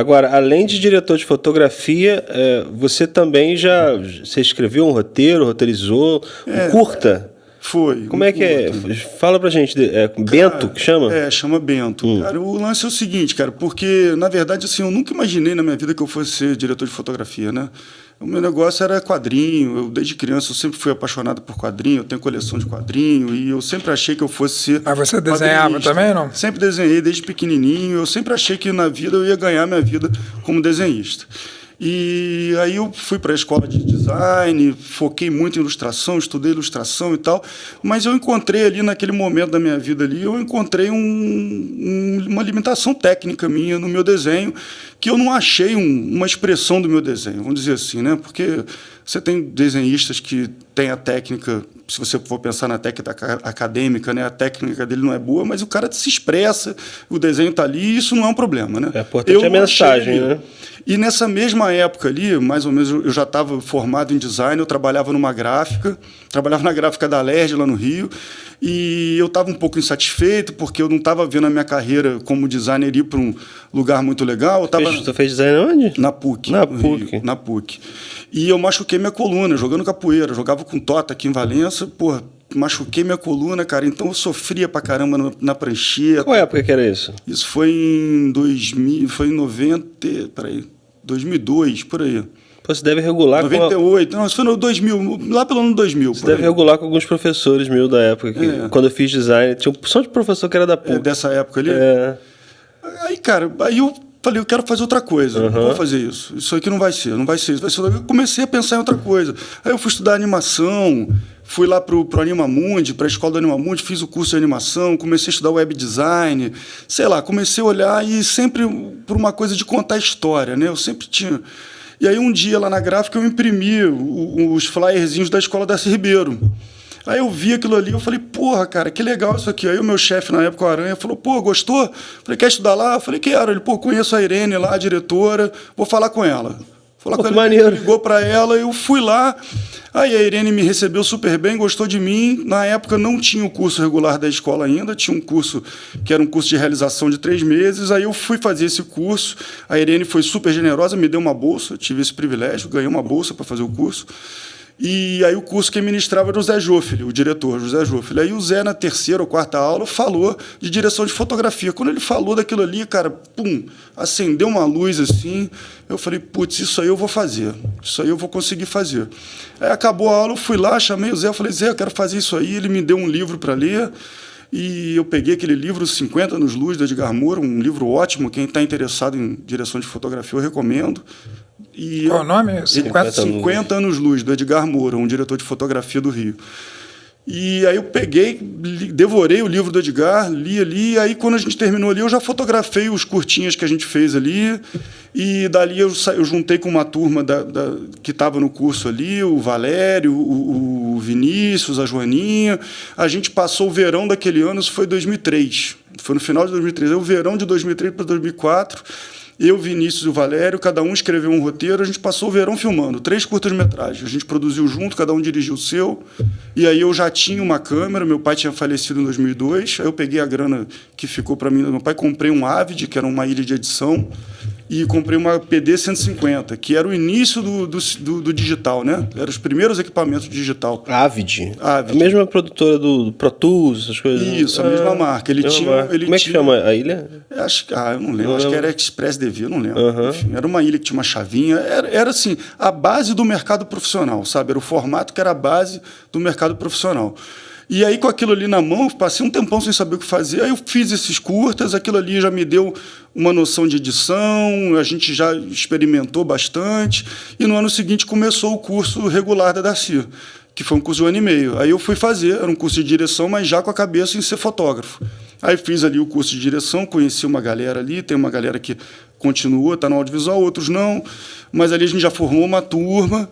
Agora, além de diretor de fotografia, você também você escreveu um roteiro, roteirizou, um curta? Foi. Como é que é? Fala pra gente. Bento, que chama? Chama Bento. Cara, o lance é o seguinte, cara, porque, na verdade, assim, eu nunca imaginei na minha vida que eu fosse ser diretor de fotografia, né? O meu negócio era quadrinho. Eu, desde criança, eu sempre fui apaixonado por quadrinho. Eu tenho coleção de quadrinho e eu sempre achei que eu fosse ser... Mas você desenhava também, não? Sempre desenhei desde pequenininho. Eu sempre achei que na vida eu ia ganhar minha vida como desenhista. E aí eu fui para a escola de design, foquei muito em ilustração, estudei ilustração e tal, mas eu encontrei ali, naquele momento da minha vida ali, eu encontrei uma limitação técnica minha no meu desenho, que eu não achei uma expressão do meu desenho, vamos dizer assim, né? Porque você tem desenhistas que têm a técnica, se você for pensar na técnica acadêmica, né, a técnica dele não é boa, mas o cara se expressa, o desenho está ali e isso não é um problema, né? É importante a mensagem, né? E nessa mesma época ali, mais ou menos, eu já estava formado em design, eu trabalhava numa gráfica, trabalhava na gráfica da Alerj, lá no Rio, e eu estava um pouco insatisfeito, porque eu não estava vendo a minha carreira como designer ir para um lugar muito legal. Você fez design onde? Na PUC. Na PUC. Rio, na PUC. E eu machuquei minha coluna, jogando capoeira, jogava com tota aqui em Valença, porra, machuquei minha coluna, cara, então eu sofria pra caramba na prancheta. Qual época que era isso? Isso foi em 2000, foi em 2002, por aí. Você deve regular 98, não, isso foi no 2000, lá pelo ano 2000. Você deve regular com alguns professores meus da época, quando eu fiz design, tinha um opção de professor que era da PUC. Dessa época ali? Aí, cara, aí eu falei, eu quero fazer outra coisa, não vou fazer isso. Isso aqui não vai ser. Eu comecei a pensar em outra coisa. Aí eu fui estudar animação, fui lá pro Animamundi, para a escola do Animamundi, fiz o curso de animação, comecei a estudar web design, sei lá, comecei a olhar e sempre por uma coisa de contar história, né? Eu sempre tinha... E aí um dia lá na gráfica eu imprimi os flyerzinhos da escola da Ribeiro. Aí eu vi aquilo ali, eu falei, porra, cara, que legal isso aqui. Aí o meu chefe na época, o Aranha, falou, pô, gostou? Falei, quer estudar lá? Eu falei, quero. Ele, pô, conheço a Irene lá, a diretora, vou falar com ela. Ele ligou para ela, eu fui lá. Aí a Irene me recebeu super bem, gostou de mim. Na época não tinha o curso regular da escola ainda, tinha um curso que era um curso de realização de 3 meses. Aí eu fui fazer esse curso. A Irene foi super generosa, me deu uma bolsa, tive esse privilégio, ganhei uma bolsa para fazer o curso. E aí o curso quem ministrava era o Zé Joffre, o diretor, José Joffre. Aí o Zé, na 3ª ou 4ª aula, falou de direção de fotografia. Quando ele falou daquilo ali, cara, pum, acendeu uma luz assim. Eu falei, putz, isso aí eu vou fazer. Isso aí eu vou conseguir fazer. Aí acabou a aula, eu fui lá, chamei o Zé, eu falei, Zé, eu quero fazer isso aí. Ele me deu um livro para ler. E eu peguei aquele livro 50 anos luz, do Edgar Moura, um livro ótimo. Quem está interessado em direção de fotografia, eu recomendo. Qual o nome? 50 anos luz, do Edgar Moura, um diretor de fotografia do Rio. E aí eu peguei, devorei o livro do Edgar, li ali, aí quando a gente terminou ali, eu já fotografei os curtinhas que a gente fez ali, e dali eu juntei com uma turma que estava no curso ali, o Valério, o Vinícius, a Joaninha. A gente passou o verão daquele ano, isso foi 2003, foi no final de 2003, o verão de 2003 para 2004, eu, Vinícius e o Valério, cada um escreveu um roteiro, a gente passou o verão filmando, 3 curtas-metragens. A gente produziu junto, cada um dirigiu o seu, e aí eu já tinha uma câmera, meu pai tinha falecido em 2002, aí eu peguei a grana que ficou para mim, meu pai, comprei um Avid, que era uma ilha de edição, e comprei uma PD 150, que era o início do digital, né? Eram os primeiros equipamentos digital. Avid. A mesma produtora do Pro Tools, essas coisas. Isso, a mesma marca. Ele tinha, como é que chama a ilha? Eu não lembro. Acho que era Express DV, eu não lembro. Enfim, era uma ilha que tinha uma chavinha. Era assim, a base do mercado profissional, sabe? Era o formato que era a base do mercado profissional. E aí, com aquilo ali na mão, eu passei um tempão sem saber o que fazer. Aí eu fiz esses curtas, aquilo ali já me deu uma noção de edição, a gente já experimentou bastante. E no ano seguinte começou o curso regular da Darcy, que foi um curso de 1 ano e meio. Aí eu fui fazer, era um curso de direção, mas já com a cabeça em ser fotógrafo. Aí fiz ali o curso de direção, conheci uma galera ali, tem uma galera que continua, está no audiovisual, outros não. Mas ali a gente já formou uma turma.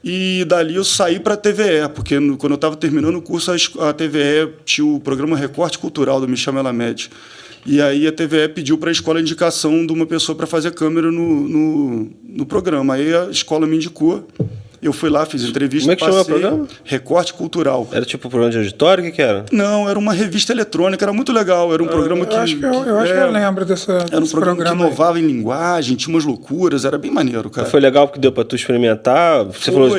E dali eu saí para a TVE, porque quando eu estava terminando o curso, a TVE tinha o programa Recorte Cultural do Michel Melamed. E aí a TVE pediu para a escola a indicação de uma pessoa para fazer câmera no programa. Aí a escola me indicou, Eu fui lá, fiz entrevista. Como é que chama o programa? Recorte Cultural. Era tipo um programa de auditório? O que era? Não, era uma revista eletrônica, era muito legal. Era um programa que... Eu acho que eu lembro desse Era um programa que inovava em linguagem, tinha umas loucuras, era bem maneiro, cara. Foi legal porque deu para tu experimentar. Você falou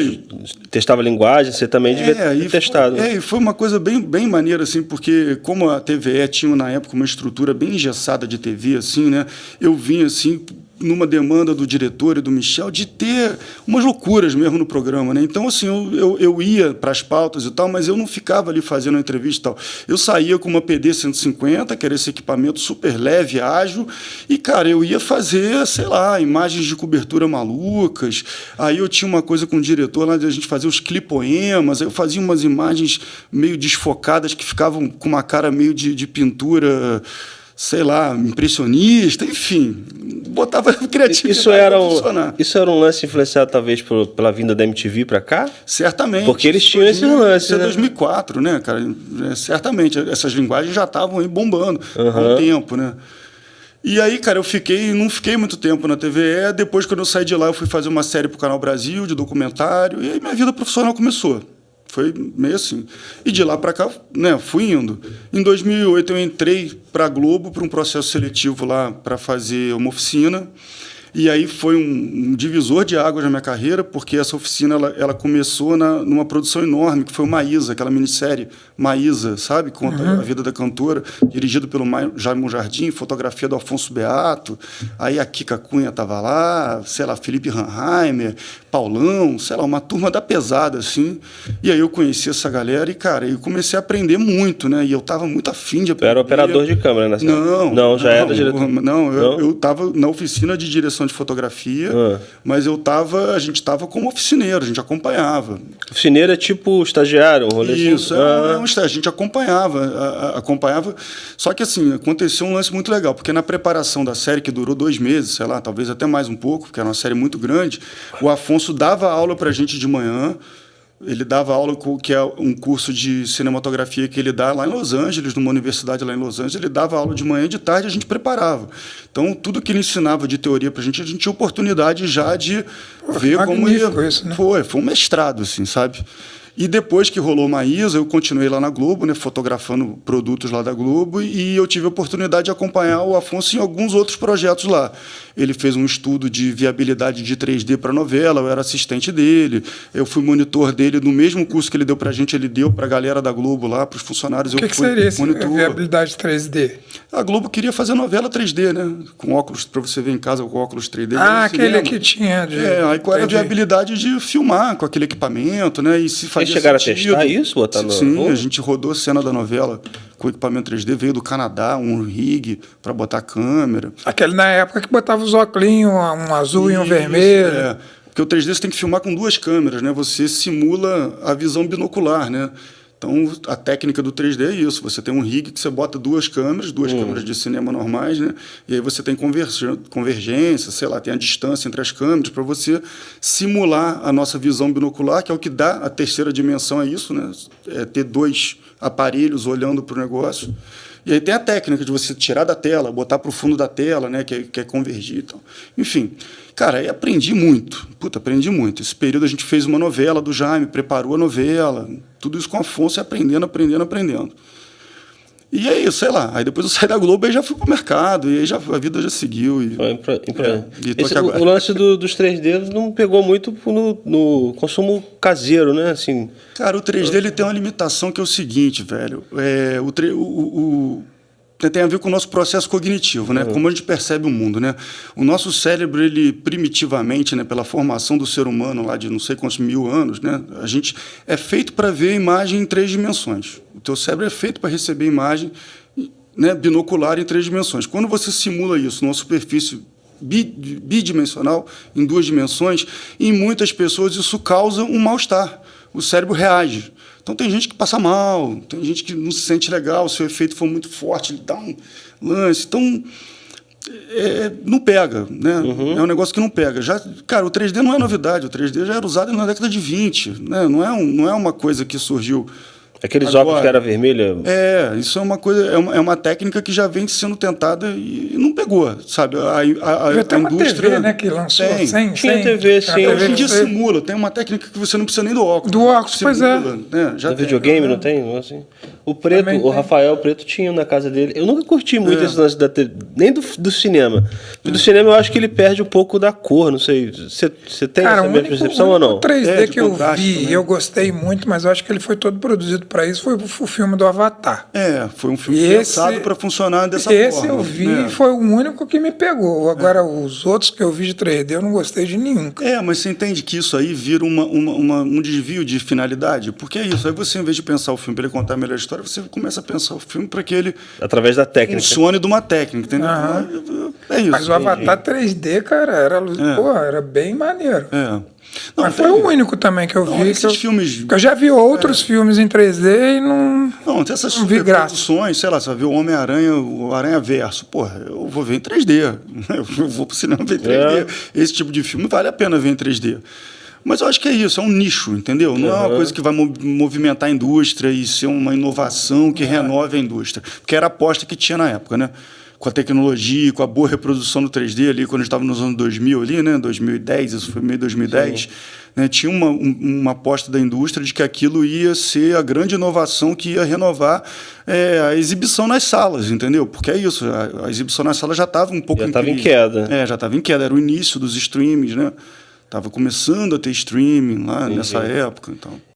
testava a linguagem, você também devia ter testado. E foi uma coisa bem maneira, assim, porque como a TVE tinha, na época, uma estrutura bem engessada de TV, assim, né? Eu vinha, assim, numa demanda do diretor e do Michel de ter umas loucuras mesmo no programa, né? Então, assim, eu ia para as pautas e tal, mas eu não ficava ali fazendo a entrevista e tal. Eu saía com uma PD 150, que era esse equipamento super leve, ágil, e, cara, eu ia fazer, sei lá, imagens de cobertura malucas. Aí eu tinha uma coisa com o diretor lá, de a gente fazia os clipoemas, aí eu fazia umas imagens meio desfocadas que ficavam com uma cara meio de pintura, sei lá, impressionista, enfim, botava criatividade para funcionar. Isso era um lance influenciado talvez pela vinda da MTV para cá? Certamente. Porque eles tinham esse lance, né? 2004, né, cara? Certamente, essas linguagens já estavam aí bombando há um tempo, né? E aí, cara, não fiquei muito tempo na TVE. Depois, quando eu saí de lá, eu fui fazer uma série para o Canal Brasil, de documentário, e aí minha vida profissional começou. Foi meio assim. E de lá para cá, né, fui indo. Em 2008, eu entrei para a Globo, para um processo seletivo lá para fazer uma oficina. E aí foi um divisor de águas na minha carreira, porque essa oficina ela começou numa produção enorme, que foi o Maísa, aquela minissérie Maísa, sabe? Conta a vida da cantora, dirigido pelo Jaime Jardim, fotografia do Afonso Beato. Aí a Kika Cunha estava lá, sei lá, Felipe Hanheimer, Paulão, sei lá, uma turma da pesada, assim. E aí eu conheci essa galera e, cara, eu comecei a aprender muito, né? E eu estava muito afim de aprender. Tu era operador de câmera nessa época? Não, já era diretor? Não, eu estava na oficina de direção de fotografia, mas a gente estava como oficineiro, a gente acompanhava. Oficineiro é tipo estagiário, um rolê Isso, a gente acompanhava. Só que assim, aconteceu um lance muito legal, porque na preparação da série, que durou 2 meses, sei lá, talvez até mais um pouco, porque era uma série muito grande, o Afonso dava aula para a gente de manhã. Ele dava aula, que é um curso de cinematografia que ele dá lá em Los Angeles, numa universidade lá em Los Angeles. Ele dava aula de manhã e de tarde, a gente preparava. Então, tudo que ele ensinava de teoria para a gente tinha oportunidade já de ver como ia. Isso, né? Foi um mestrado, assim, sabe? E depois que rolou Maísa, eu continuei lá na Globo, né, fotografando produtos lá da Globo, e eu tive a oportunidade de acompanhar o Afonso em alguns outros projetos lá. Ele fez um estudo de viabilidade de 3D para a novela, eu era assistente dele, eu fui monitor dele no mesmo curso que ele deu para a gente, ele deu para a galera da Globo lá, para os funcionários. O que seria essa viabilidade 3D? A Globo queria fazer novela 3D, né, com óculos, para você ver em casa com óculos 3D. Aquele que tinha. Aí qual era a viabilidade de filmar com aquele equipamento, né, e se fazia. Vocês chegaram a testar isso? Sim, a gente rodou a cena da novela com equipamento 3D, veio do Canadá, um rig para botar câmera. Aquele na época que botava os óculos, um azul e um vermelho. Porque o 3D você tem que filmar com 2 câmeras, né? Você simula a visão binocular, né? Então, a técnica do 3D é isso. Você tem um rig que você bota 2 câmeras, 2 câmeras de cinema normais, né? E aí você tem convergência, sei lá, tem a distância entre as câmeras para você simular a nossa visão binocular, que é o que dá a terceira dimensão, é isso, né? É ter 2 aparelhos olhando para o negócio. E aí tem a técnica de você tirar da tela, botar para o fundo da tela, né? Que é convergir e tal. Enfim, cara, aí aprendi muito. Aprendi muito. Esse período a gente fez uma novela do Jaime, preparou a novela, tudo isso com o Afonso, aprendendo. E aí, sei lá, aí depois eu saí da Globo e já fui pro mercado, e aí a vida já seguiu. O lance dos 3D não pegou muito no consumo caseiro, né? Assim, cara, o 3D ele tem uma limitação que é o seguinte, velho. Tem a ver com o nosso processo cognitivo, né? Como a gente percebe o mundo, né? O nosso cérebro, ele primitivamente, né, pela formação do ser humano lá de não sei quantos mil anos, né, a gente é feito para ver a imagem em 3 dimensões. O teu cérebro é feito para receber imagem, né, binocular em 3 dimensões. Quando você simula isso numa superfície bidimensional, em 2 dimensões, em muitas pessoas isso causa um mal-estar. O cérebro reage. Então, tem gente que passa mal, tem gente que não se sente legal, se o efeito for muito forte, ele dá um lance. Então, não pega, né? É um negócio que não pega. Cara, o 3D não é novidade, o 3D já era usado na década de 20, né? Não é uma coisa que surgiu Aqueles Agora, óculos que era vermelha. Isso é uma coisa, é uma técnica que já vem sendo tentada e não pegou, sabe? A Tem uma indústria TV, né, que lançou sem Tinha TV, sim. Hoje em dia simula, tem uma técnica que você não precisa nem do óculos. Do óculos, pois é. Né? Já No tem. videogame, não tem? Assim. O Preto, Também o tem. Rafael Preto tinha na casa dele. Eu nunca curti muito esse lance da TV, nem do cinema. Do cinema eu acho que ele perde um pouco da cor, não sei. Você tem Cara, essa mesma percepção ou não? O 3D de que eu contraste vi, também. eu gostei muito, mas eu acho que ele foi todo produzido para isso, foi o filme do Avatar. Foi um filme E pensado para funcionar dessa forma. Esse eu vi e foi o único que me pegou. Agora, os outros que eu vi de 3D, eu não gostei de nenhum. Mas você entende que isso aí vira um desvio de finalidade? Porque é isso. Aí você, em vez de pensar o filme para ele contar a melhor história, você começa a pensar o filme para que ele Através da técnica. funcione de uma técnica, entendeu? É isso. Mas o Avatar 3D, cara, era bem maneiro. Não, Mas foi o único também que eu vi. Esses filmes... que eu já vi outros filmes em 3D e não. Não, tem essas Não vi graça. superproduções, sei lá, você vai ver o Homem-Aranha, o Aranha-Verso. Porra, eu vou ver em 3D. Eu vou pro cinema ver em 3D. Esse tipo de filme vale a pena ver em 3D. Mas eu acho que é isso, é um nicho, entendeu? Não é uma coisa que vai movimentar a indústria e ser uma inovação que renove a indústria. Porque era a aposta que tinha na época, né? Com a tecnologia, com a boa reprodução do 3D ali, quando a gente estava nos anos 2000 ali, né? 2010, isso foi meio 2010. Né? Tinha uma aposta da indústria de que aquilo ia ser a grande inovação que ia renovar a exibição nas salas, entendeu? Porque é isso, a exibição nas salas já estava um pouco... Já estava em queda. Já estava em queda, era o início dos streamings, né? Estava começando a ter streaming lá nessa época, então...